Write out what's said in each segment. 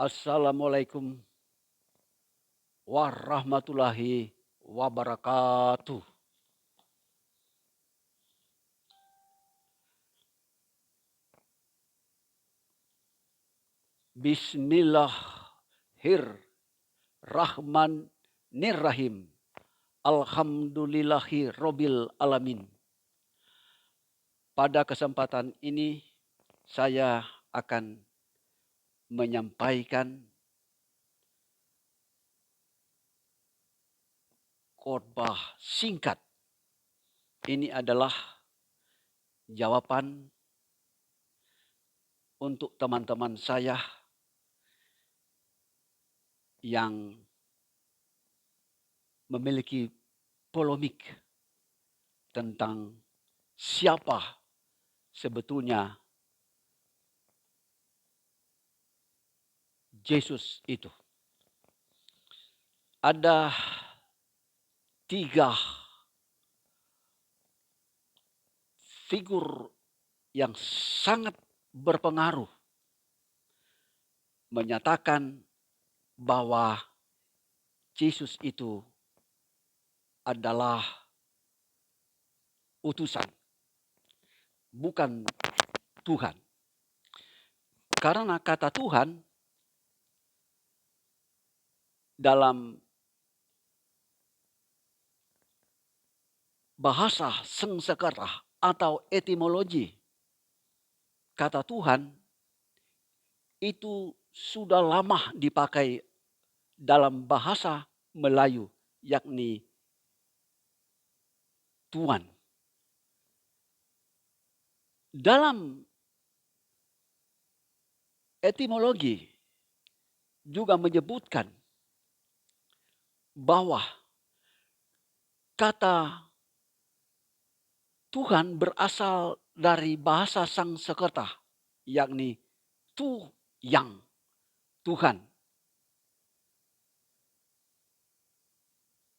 Assalamualaikum warahmatullahi wabarakatuh. Bismillahirrahmanirrahim. Alhamdulillahi robbil alamin. Pada kesempatan ini saya akan menyampaikan khotbah singkat. Ini adalah jawaban untuk teman-teman saya yang memiliki polemik tentang siapa sebetulnya Yesus itu. Ada 3 figur yang sangat berpengaruh menyatakan bahwa Yesus itu adalah utusan, bukan Tuhan. Karena kata Tuhan dalam bahasa Sanskerta atau etimologi, kata Tuhan itu sudah lama dipakai dalam bahasa Melayu, yakni Tuhan. Dalam etimologi juga menyebutkan bahwa kata Tuhan berasal dari bahasa Sanskerta, yakni tu yang, Tuhan.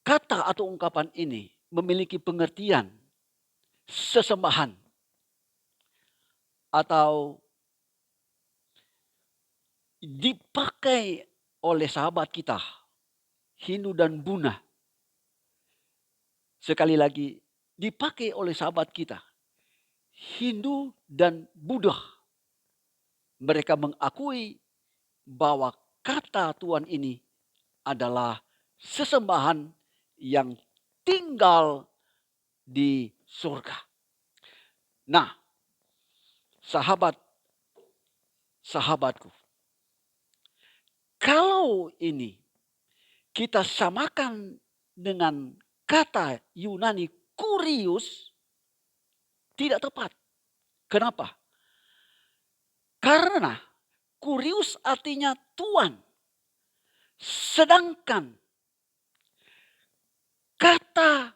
Kata atau ungkapan ini memiliki pengertian sesembahan atau dipakai oleh sahabat kita Hindu dan Buddha. Sekali lagi, dipakai oleh sahabat kita Hindu dan Buddha. Mereka mengakui bahwa kata Tuhan ini adalah sesembahan yang tinggal di surga. Nah, sahabatku, kalau ini kita samakan dengan kata Yunani kurios, tidak tepat. Kenapa? Karena kurios artinya tuan. Sedangkan kata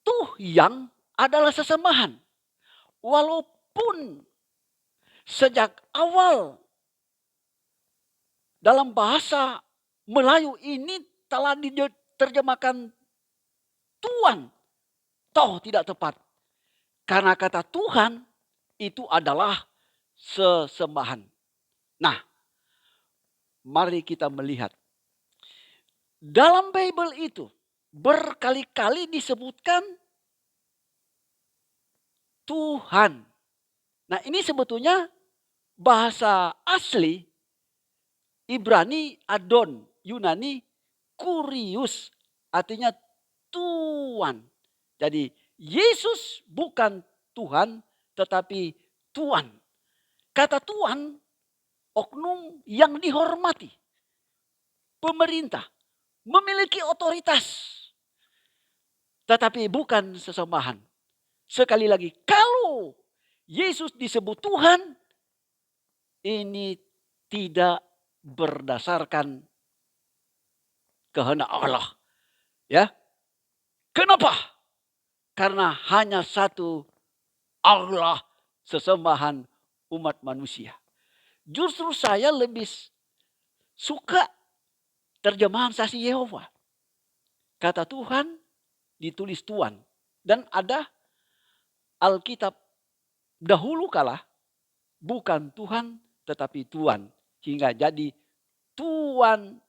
tuh yang adalah sesembahan. Walaupun sejak awal dalam bahasa Melayu ini telah diterjemahkan Tuhan, toh tidak tepat. Karena kata Tuhan itu adalah sesembahan. Nah, mari kita melihat. Dalam Bible itu berkali-kali disebutkan Tuhan. Nah, ini sebetulnya bahasa asli Ibrani Adon, Yunani kurios, artinya Tuhan. Jadi Yesus bukan Tuhan tetapi Tuhan. Kata Tuhan oknum yang dihormati. Pemerintah memiliki otoritas. Tetapi bukan sesembahan. Sekali lagi, kalau Yesus disebut Tuhan, ini tidak berdasarkan kehendak Allah. Ya. Kenapa? Karena hanya satu Allah, sesembahan umat manusia. Justru saya lebih suka terjemahan saksi Yehova. Kata Tuhan ditulis Tuhan. Dan ada Alkitab dahulu kala bukan Tuhan tetapi Tuhan. Hingga jadi Tuhan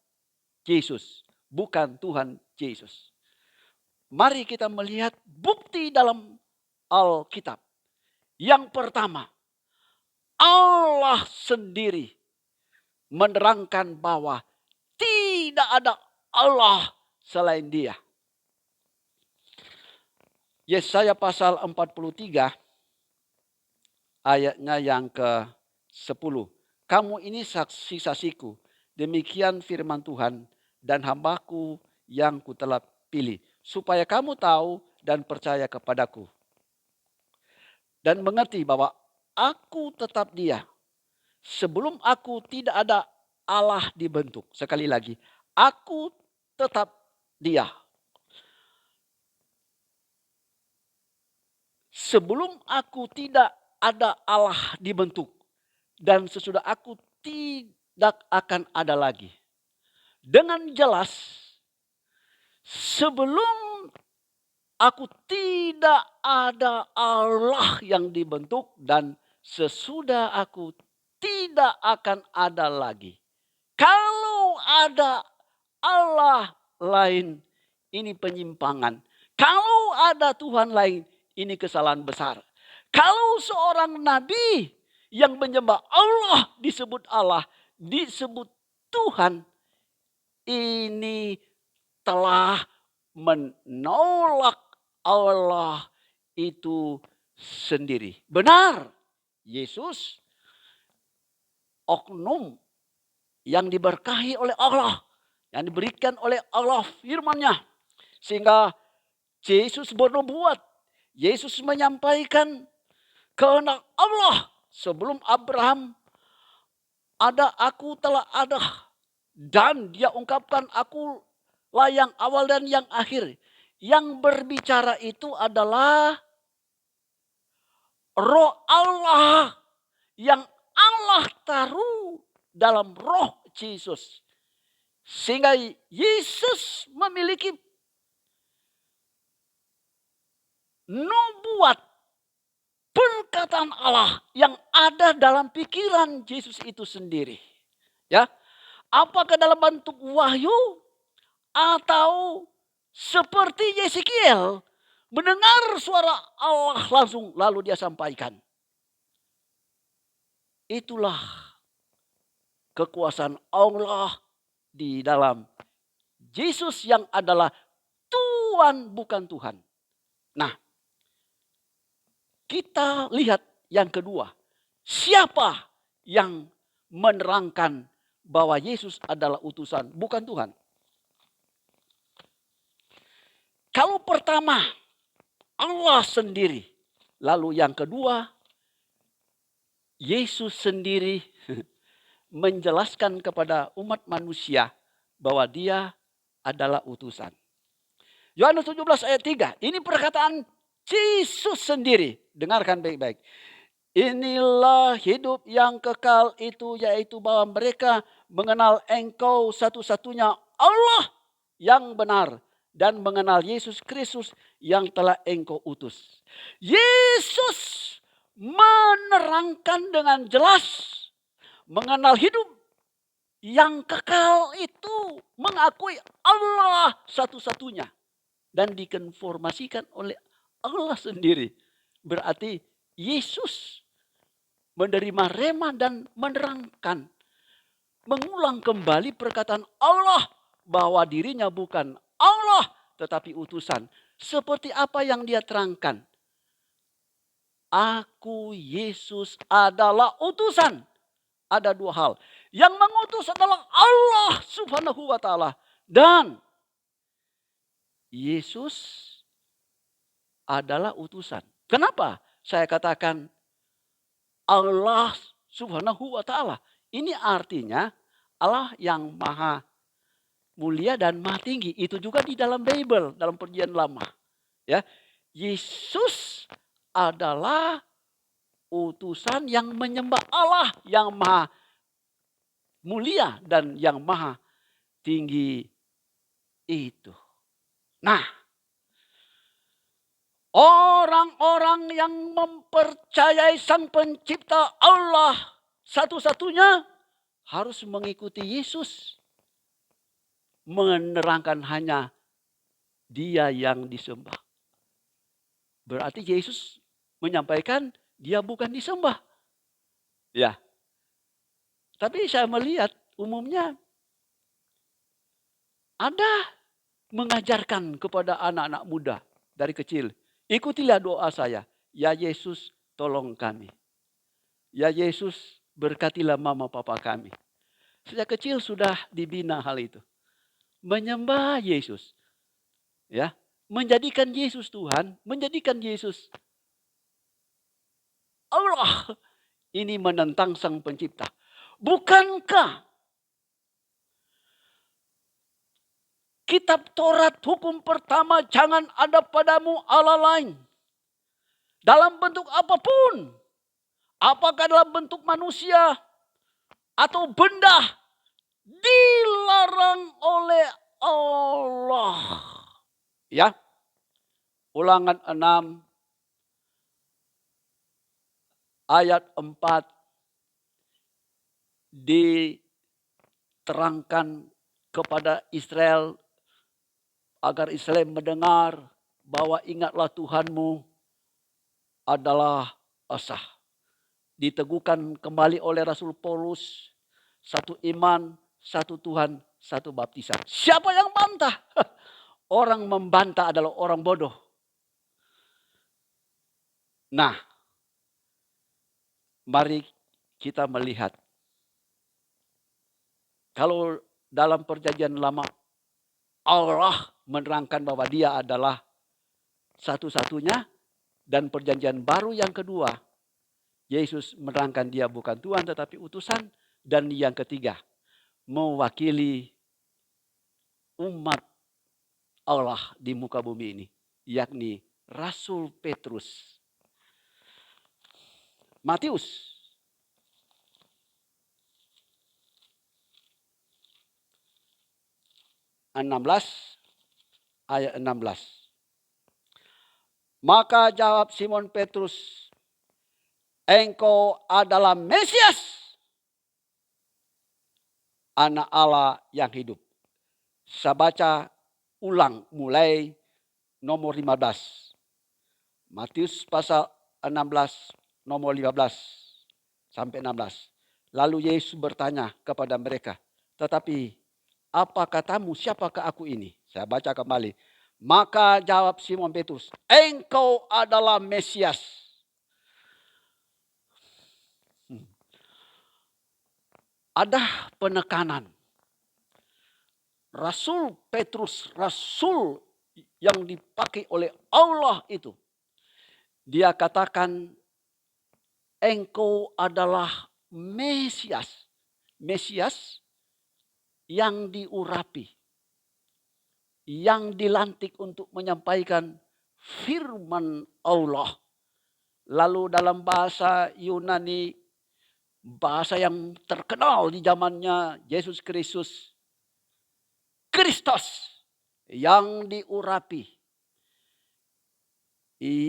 Yesus, bukan Tuhan Yesus. Mari kita melihat bukti dalam Alkitab. Yang pertama, Allah sendiri menerangkan bahwa tidak ada Allah selain Dia. Yesaya pasal 43 ayatnya yang ke-10. Kamu ini saksi-saksiku, demikian firman Tuhan, dan hambaku yang kutelah pilih, supaya kamu tahu dan percaya kepadaku. Dan mengerti bahwa aku tetap Dia. Sebelum aku tidak ada Allah dibentuk. Sekali lagi, aku tetap Dia. Sebelum aku tidak ada Allah dibentuk. Dan sesudah aku tidak akan ada lagi. Dengan jelas, sebelum aku tidak ada Allah yang dibentuk. Dan sesudah aku tidak akan ada lagi. Kalau ada Allah lain, ini penyimpangan. Kalau ada Tuhan lain, ini kesalahan besar. Kalau seorang nabi yang menyembah Allah disebut Allah, disebut Tuhan, ini telah menolak Allah itu sendiri. Benar, Yesus oknum yang diberkahi oleh Allah, yang diberikan oleh Allah firman-Nya. Sehingga Yesus bernubuat, Yesus menyampaikan kehendak Allah. Sebelum Abraham ada, aku telah ada. Dan dia ungkapkan, aku lah yang awal dan yang akhir. Yang berbicara itu adalah Roh Allah yang Allah taruh dalam Roh Yesus. Sehingga Yesus memiliki nubuat perkataan Allah yang ada dalam pikiran Yesus itu sendiri. Ya, apakah dalam bentuk wahyu atau seperti Yeskiel mendengar suara Allah langsung lalu dia sampaikan. Itulah kekuasaan Allah di dalam Yesus yang adalah Tuhan bukan Tuhan. Nah, kita lihat yang kedua. Siapa yang menerangkan bahwa Yesus adalah utusan bukan Tuhan? Kalau pertama Allah sendiri. Lalu yang kedua Yesus sendiri menjelaskan kepada umat manusia bahwa Dia adalah utusan. Yohanes 17 ayat 3. Ini perkataan Yesus sendiri. Dengarkan baik-baik. Inilah hidup yang kekal itu, yaitu bahwa mereka mengenal Engkau satu-satunya Allah yang benar, dan mengenal Yesus Kristus yang telah Engkau utus. Yesus menerangkan dengan jelas mengenal hidup yang kekal itu, mengakui Allah satu-satunya dan dikonformasikan oleh Allah sendiri. Berarti Yesus menerima rema dan menerangkan, mengulang kembali perkataan Allah bahwa dirinya bukan Allah tetapi utusan. Seperti apa yang dia terangkan. Aku Yesus adalah utusan. Ada dua hal. Yang mengutus adalah Allah Subhanahu wa taala. Dan Yesus adalah utusan. Kenapa saya katakan Allah Subhanahu wa taala? Ini artinya Allah yang maha mulia dan maha tinggi. Itu juga di dalam Bible, dalam Perjanjian Lama. Ya, Yesus adalah utusan yang menyembah Allah yang maha mulia dan yang maha tinggi itu. Nah, orang-orang yang mempercayai Sang Pencipta Allah Satu-satunya harus mengikuti Yesus. Menerangkan hanya Dia yang disembah. Berarti Yesus menyampaikan dia bukan disembah. Ya. Tapi saya melihat umumnya ada mengajarkan kepada anak-anak muda dari kecil. Ikutilah doa saya. Ya Yesus, tolong kami. Ya Yesus, berkatilah mama papa kami. Sejak kecil sudah dibina hal itu. Menyembah Yesus. Ya, menjadikan Yesus Tuhan, menjadikan Yesus Allah. Ini menentang Sang Pencipta. Bukankah kitab Taurat hukum pertama, jangan ada padamu Allah lain. Dalam bentuk apapun. Apakah dalam bentuk manusia atau benda, dilarang oleh Allah. Ya. Ulangan 6 ayat 4 diterangkan kepada Israel agar Israel mendengar bahwa ingatlah Tuhanmu adalah Esa. Diteguhkan kembali oleh Rasul Paulus, satu iman, satu Tuhan, satu baptisan. Siapa yang bantah? Orang membantah adalah orang bodoh. Nah, mari kita melihat. Kalau dalam perjanjian lama, Allah menerangkan bahwa dia adalah satu-satunya. Dan perjanjian baru yang kedua, Yesus menerangkan dia bukan Tuhan tetapi utusan. Dan yang ketiga, mewakili umat Allah di muka bumi ini. Yakni Rasul Petrus. Matius 16 ayat 16. Maka jawab Simon Petrus, engkau adalah Mesias, Anak Allah yang hidup. Saya baca ulang mulai nomor 15. Matius pasal 16 nomor 15 sampai 16. Lalu Yesus bertanya kepada mereka, tetapi apa katamu, siapakah aku ini? Saya baca kembali. Maka jawab Simon Petrus, engkau adalah Mesias. Ada penekanan. Rasul Petrus, rasul yang dipakai oleh Allah itu. Dia katakan, engkau adalah Mesias. Mesias yang diurapi. Yang dilantik untuk menyampaikan firman Allah. Lalu dalam bahasa Yunani, bahasa yang terkenal di zamannya Yesus Kristus, Kristos yang diurapi,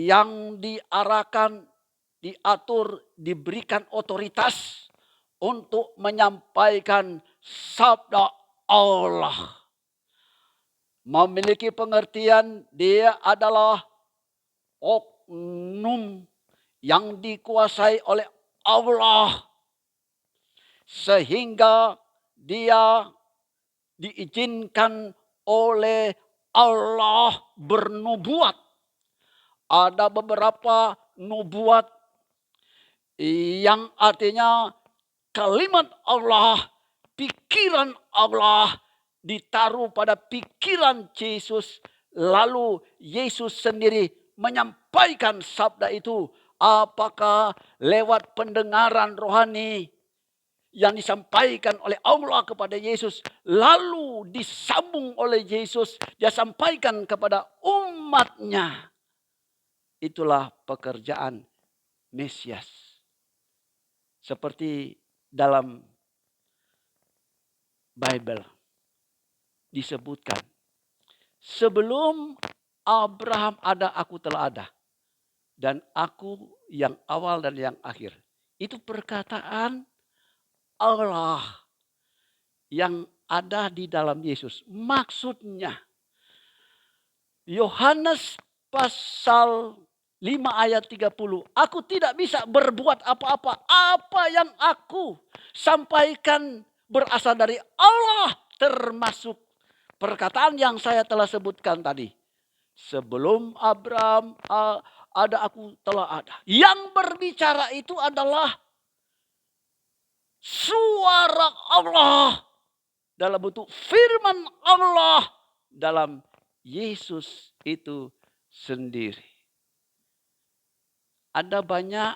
yang diarahkan, diatur, diberikan otoritas untuk menyampaikan sabda Allah. Memiliki pengertian dia adalah oknum yang dikuasai oleh Allah. Sehingga dia diizinkan oleh Allah bernubuat. Ada beberapa nubuat yang artinya kalimat Allah, pikiran Allah ditaruh pada pikiran Yesus. Lalu Yesus sendiri menyampaikan sabda itu. Apakah lewat pendengaran rohani yang disampaikan oleh Allah kepada Yesus, lalu disambung oleh Yesus, dia sampaikan kepada umatnya. Itulah pekerjaan Mesias. Seperti dalam Bible disebutkan, sebelum Abraham ada, aku telah ada. Dan aku yang awal dan yang akhir. Itu perkataan Allah yang ada di dalam Yesus. Maksudnya, Yohanes pasal 5 ayat 30. Aku tidak bisa berbuat apa-apa. Apa yang aku sampaikan berasal dari Allah. Termasuk perkataan yang saya telah sebutkan tadi. Sebelum Abraham ada, aku telah ada. Yang berbicara itu adalah suara Allah dalam bentuk firman Allah dalam Yesus itu sendiri. Ada banyak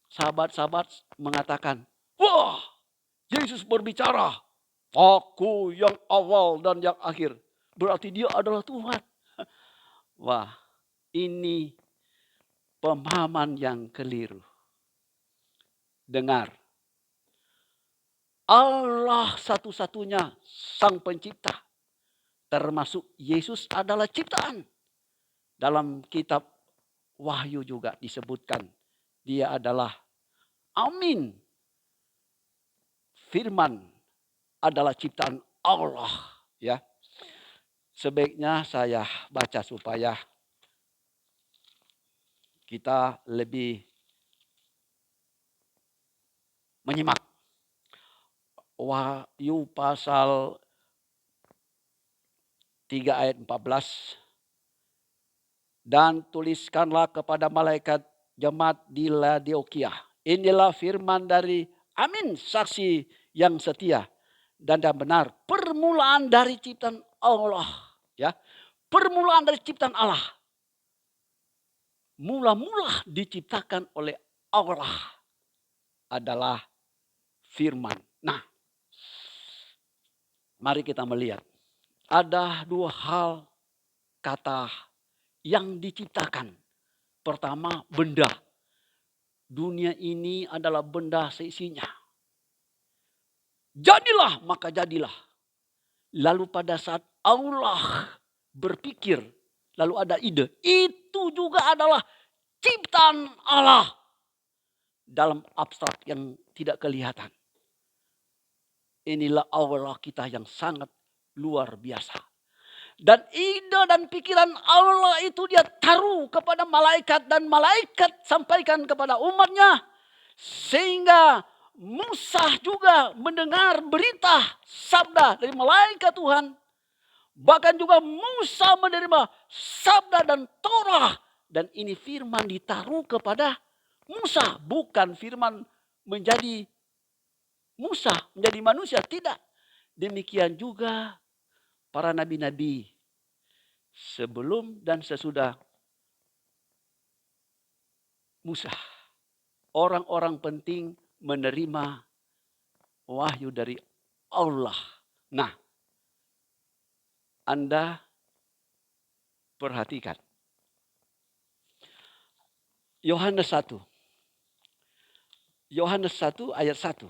sahabat-sahabat mengatakan, wah, Yesus berbicara. Aku yang awal dan yang akhir. Berarti dia adalah Tuhan. Wah, ini pemahaman yang keliru. Dengar. Allah satu-satunya sang pencipta. Termasuk Yesus adalah ciptaan. Dalam kitab Wahyu juga disebutkan. Dia adalah Amin. Firman adalah ciptaan Allah. Ya. Sebaiknya saya baca supaya kita lebih menyimak. Wahyu pasal 3 ayat 14. Dan tuliskanlah kepada malaikat jemaat di Laodikia. Inilah firman dari Amin, saksi yang setia dan yang benar. Permulaan dari ciptaan Allah. Ya, permulaan dari ciptaan Allah. Mula-mula diciptakan oleh Allah adalah firman. Nah, mari kita melihat. Ada dua hal kata yang diciptakan. Pertama, benda. Dunia ini adalah benda seisinya. Jadilah, maka jadilah. Lalu pada saat Allah berpikir, lalu ada ide. Itu juga adalah ciptaan Allah. Dalam abstrak yang tidak kelihatan. Inilah Allah kita yang sangat luar biasa. Dan ide dan pikiran Allah itu dia taruh kepada malaikat. Dan malaikat sampaikan kepada umatnya. Sehingga Musa juga mendengar berita sabda dari malaikat Tuhan. Bahkan juga Musa menerima sabda dan Torah. Dan ini firman ditaruh kepada Musa. Bukan firman menjadi Musa, menjadi manusia. Tidak. Demikian juga para nabi-nabi sebelum dan sesudah Musa. Orang-orang penting menerima wahyu dari Allah. Nah, Anda perhatikan. Yohanes 1. Yohanes 1 ayat 1.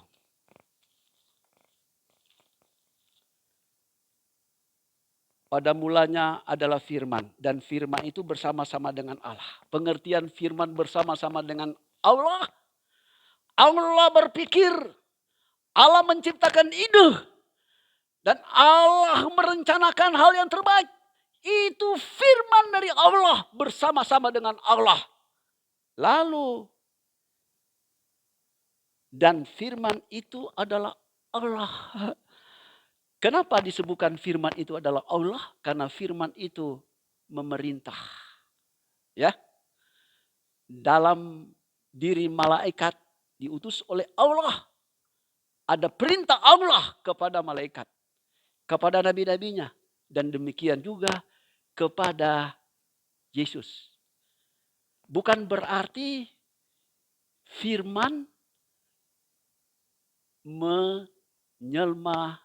Pada mulanya adalah firman. Dan firman itu bersama-sama dengan Allah. Pengertian firman bersama-sama dengan Allah. Allah berpikir. Allah menciptakan ide. Dan Allah merencanakan hal yang terbaik. Itu firman dari Allah bersama-sama dengan Allah. Lalu. Dan firman itu adalah Allah. Kenapa disebutkan firman itu adalah Allah? Karena firman itu memerintah. Ya. Dalam diri malaikat diutus oleh Allah. Ada perintah Allah kepada malaikat. Kepada nabi-nabinya. Dan demikian juga kepada Yesus. Bukan berarti firman menjelma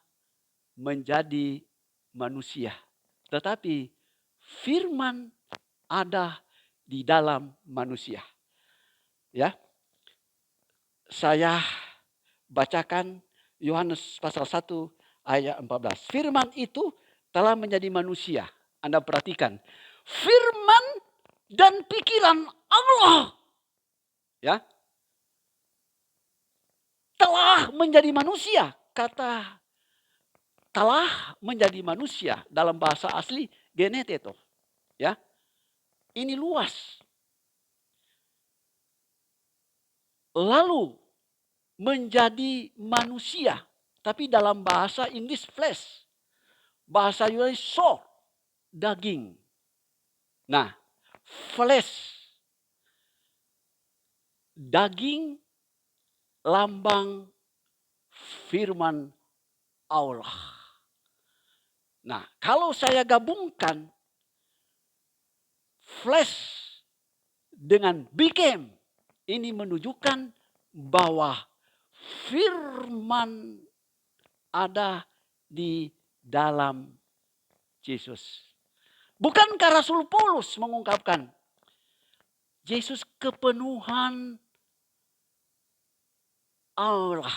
menjadi manusia. Tetapi firman ada di dalam manusia. Ya. Saya bacakan Yohanes pasal 1 ayat 14. Firman itu telah menjadi manusia. Anda perhatikan. Firman dan pikiran Allah. Ya. telah menjadi manusia. Kata telah menjadi manusia dalam bahasa asli geneteto. Ya. Ini luas. Lalu menjadi manusia. Tapi dalam bahasa Inggris flesh. Bahasa Yunani soul, daging. Nah, flesh, daging, lambang firman Allah. Nah, kalau saya gabungkan flesh dengan became, ini menunjukkan bahwa firman ada di dalam Yesus. Bukankah Rasul Paulus mengungkapkan Yesus kepenuhan Allah.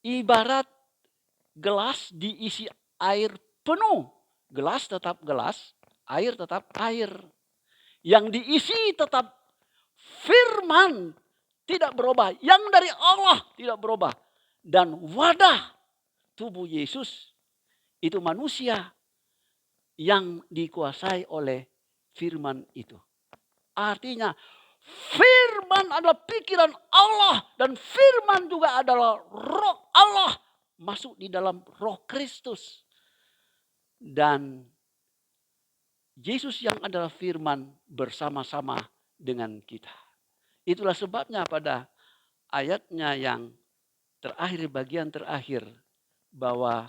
Ibarat gelas diisi air penuh. Gelas tetap gelas, air tetap air. Yang diisi tetap firman tidak berubah. Yang dari Allah tidak berubah. Dan wadah tubuh Yesus itu manusia yang dikuasai oleh firman itu. Artinya firman adalah pikiran Allah dan firman juga adalah roh Allah masuk di dalam roh Kristus. Dan Yesus yang adalah firman bersama-sama dengan kita. Itulah sebabnya pada ayatnya yang terakhir, bagian terakhir, bahwa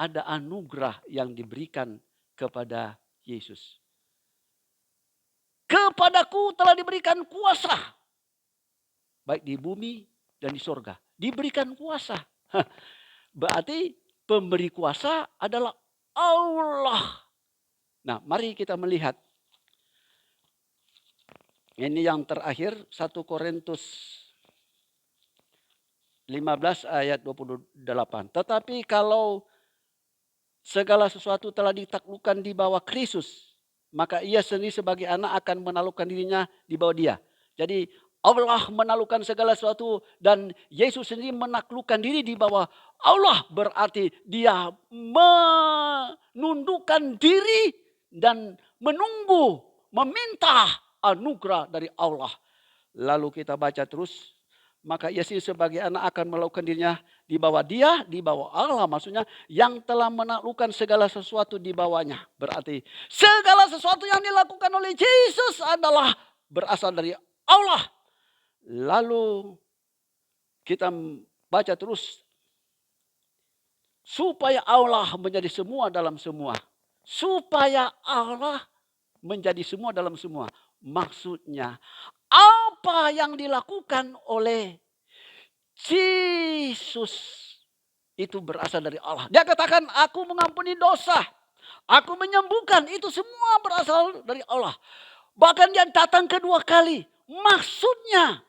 ada anugerah yang diberikan kepada Yesus. Kepadaku telah diberikan kuasa. Baik di bumi dan di sorga. Diberikan kuasa. Berarti pemberi kuasa adalah Allah. Nah, mari kita melihat. Ini yang terakhir 1 Korintus 15 ayat 28. Tetapi kalau segala sesuatu telah ditaklukkan di bawah Kristus, maka ia sendiri sebagai anak akan menaklukkan dirinya di bawah dia. Jadi Allah menaklukkan segala sesuatu dan Yesus sendiri menaklukkan diri di bawah Allah. Berarti dia menundukkan diri dan menunggu, meminta anugerah dari Allah. Lalu kita baca terus. Maka ia sendiri sebagai anak akan melakukan dirinya di bawah dia, di bawah Allah. Maksudnya yang telah menaklukkan segala sesuatu di bawahnya. Berarti segala sesuatu yang dilakukan oleh Yesus adalah berasal dari Allah. Lalu kita baca terus. Supaya Allah menjadi semua dalam semua. Supaya Allah menjadi semua dalam semua. Maksudnya apa yang dilakukan oleh Yesus itu berasal dari Allah. Dia katakan aku mengampuni dosa. Aku menyembuhkan. Itu semua berasal dari Allah. Bahkan dia datang kedua kali. Maksudnya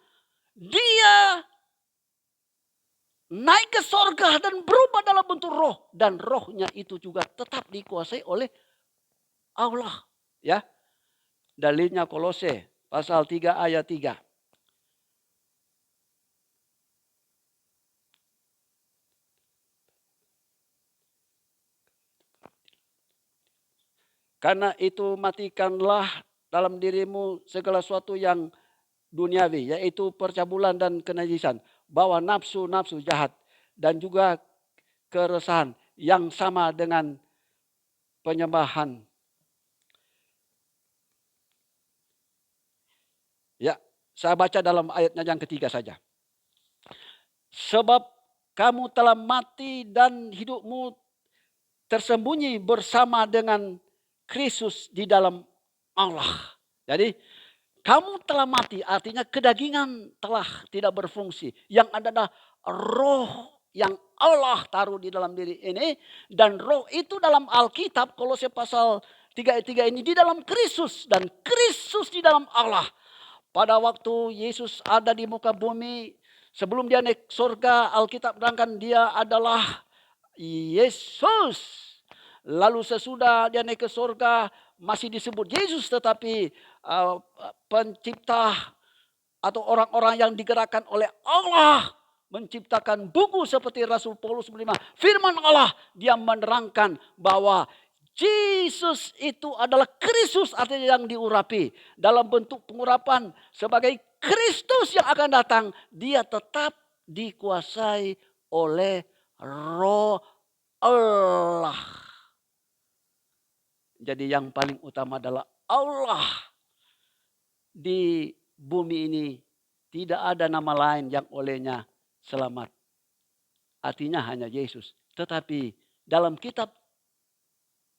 dia naik ke sorga dan berubah dalam bentuk roh. Dan rohnya itu juga tetap dikuasai oleh Allah. Ya, dalilnya Kolose pasal 3 ayat 3. Karena itu matikanlah dalam dirimu segala sesuatu yang duniawi, yaitu percabulan dan kenajisan, bahwa nafsu-nafsu jahat dan juga keresahan yang sama dengan penyembahan. Ya, saya baca dalam ayatnya yang ketiga saja. Sebab kamu telah mati dan hidupmu tersembunyi bersama dengan Kristus di dalam Allah. Jadi kamu telah mati, artinya kedagingan telah tidak berfungsi. Yang ada adalah roh yang Allah taruh di dalam diri ini. Dan roh itu dalam Alkitab, Kolose pasal 3 ayat 3 ini di dalam Kristus. Dan Kristus di dalam Allah. Pada waktu Yesus ada di muka bumi, sebelum dia naik surga, Alkitab terangkan dia adalah Yesus. Lalu sesudah dia naik ke surga masih disebut Yesus, tetapi pencipta atau orang-orang yang digerakkan oleh Allah menciptakan buku seperti Rasul Paulus menerima firman Allah, dia menerangkan bahwa Yesus itu adalah Kristus, artinya yang diurapi. Dalam bentuk pengurapan sebagai Kristus yang akan datang, dia tetap dikuasai oleh Roh Allah. Jadi yang paling utama adalah Allah. Di bumi ini tidak ada nama lain yang olehnya selamat. Artinya hanya Yesus. Tetapi dalam kitab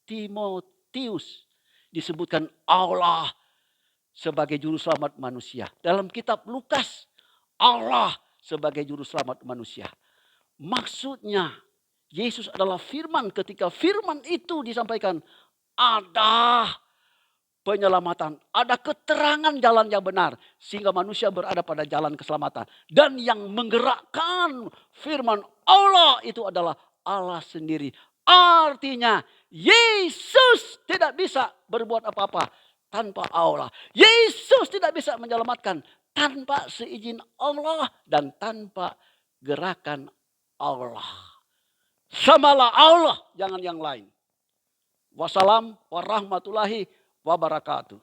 Timotius disebutkan Allah sebagai juru selamat manusia. Dalam kitab Lukas, Allah sebagai juru selamat manusia. Maksudnya Yesus adalah firman. Ketika firman itu disampaikan, ada penyelamatan, ada keterangan jalan yang benar sehingga manusia berada pada jalan keselamatan. Dan yang menggerakkan firman Allah itu adalah Allah sendiri. Artinya Yesus tidak bisa berbuat apa-apa tanpa Allah. Yesus tidak bisa menyelamatkan tanpa seizin Allah dan tanpa gerakan Allah. Samalah Allah, jangan yang lain. Wassalam warahmatullahi wabarakatuh.